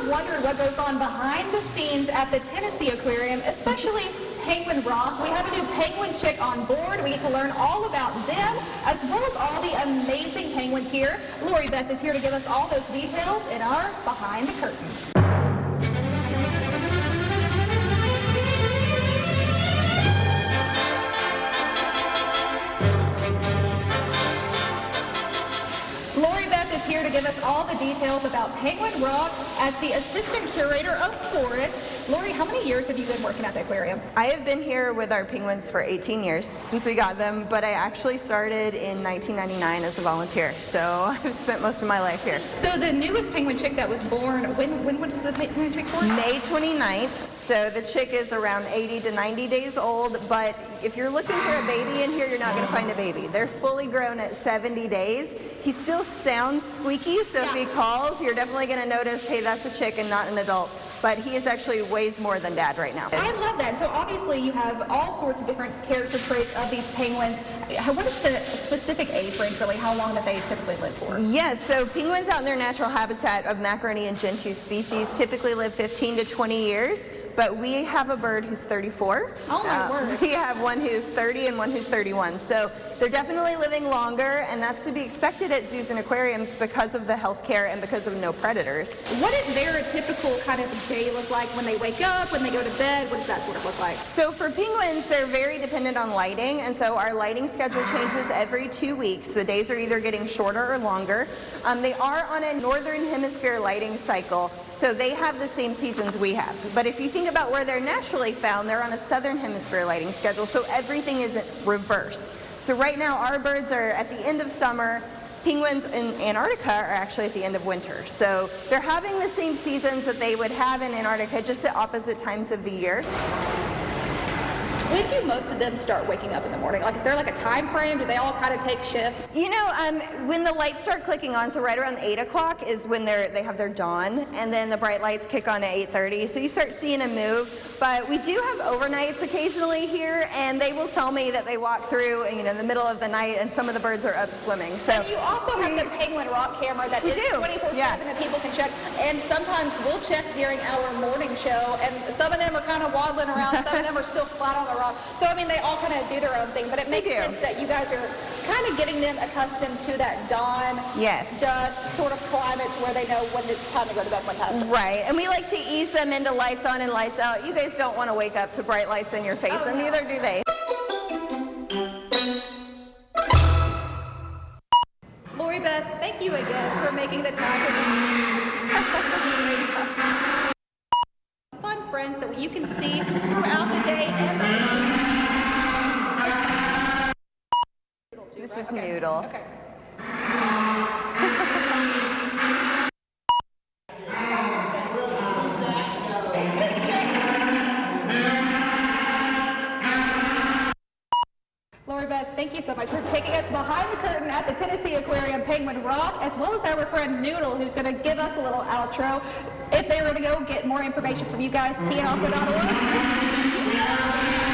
wondering what goes on behind the scenes at the Tennessee Aquarium, especially Penguin Rock, we have a new penguin chick on board. We get to learn all about them, as well as all the amazing penguins here. Loribeth is here to give us all those details in our Behind the Curtain. Loribeth is here to give us all the details about Penguin Rock as the assistant curator of Forest. Lori, how many years have you been working at the aquarium? I have been here with our penguins for 18 years since we got them, but I actually started in 1999 as a volunteer, so I've spent most of my life here. So the newest penguin chick that was born, when was the penguin chick born? May 29th. So the chick is around 80 to 90 days old, but if you're looking for a baby in here, you're not going to find a baby. They're fully grown at 70 days. He still sounds squeaky, so if he calls, you're definitely going to notice, hey, that's a chick and not an adult. But he is actually weighs more than Dad right now. I love that. So obviously you have all sorts of different character traits of these penguins. What is the specific age range, really? How long that they typically live for? Yes, so penguins out in their natural habitat of macaroni and gentoo species typically live 15 to 20 years. But we have a bird who's 34. Oh my word. We have one who's 30 and one who's 31. So they're definitely living longer, and that's to be expected at zoos and aquariums because of the health care and because of no predators. What is their typical kind of day look like when they wake up, when they go to bed? What does that sort of look like? So for penguins, they're very dependent on lighting, and so our lighting schedule changes every 2 weeks. The days are either getting shorter or longer. They are on a northern hemisphere lighting cycle, so they have the same seasons we have. But if you think about where they're naturally found, they're on a southern hemisphere lighting schedule, so everything isn't reversed. So right now our birds are at the end of summer. Penguins in Antarctica are actually at the end of winter. So they're having the same seasons that they would have in Antarctica, just at opposite times of the year. When do most of them start waking up in the morning? Like, is there like a time frame? Do they all kind of take shifts? You know, when the lights start clicking on, so right around 8 o'clock is when they have their dawn, and then the bright lights kick on at 8:30. So you start seeing them move. But we do have overnights occasionally here, and they will tell me that they walk through, in the middle of the night, and some of the birds are up swimming. So and you also have the Penguin Rock camera that is 24/7 that people can check. And sometimes we'll check during our morning show, and some of them are kind of waddling around, some of them are still flat on the rock. So I mean, they all kind of do their own thing, but it makes sense that you guys are kind of getting them accustomed to that dawn, dusk sort of climate where they know when it's time to go to bed, when time. Right, and we like to ease them into lights on and lights out. You guys don't want to wake up to bright lights in your face, and neither do they. Loribeth, thank you again for making the time for me. Fun friends that you can see throughout the day and the night. This is Noodle. Okay. Loribeth, thank you so much for taking us behind the curtain at the Tennessee Aquarium Penguin Rock, as well as our friend Noodle, who's going to give us a little outro. If they were to go get more information from you guys, tnalpha.org.